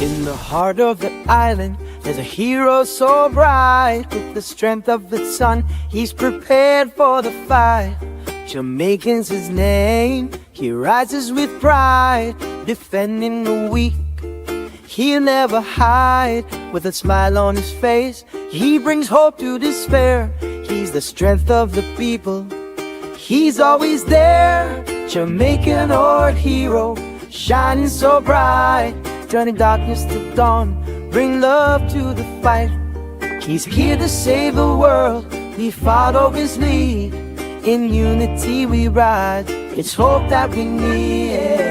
In the heart of the island, there's a hero so bright. With the strength of the sun, he's prepared for the fight. Jamaican's his name, he rises with pride. Defending the weak, he'll never hide. With a smile on his face, he brings hope to despair. He's the strength of the people, he's always there. Jamaican old hero, shining so bright. Turning darkness to dawn, bring love to the fight. He's here to save the world, we follow his lead. In unity we ride, it's hope that we need.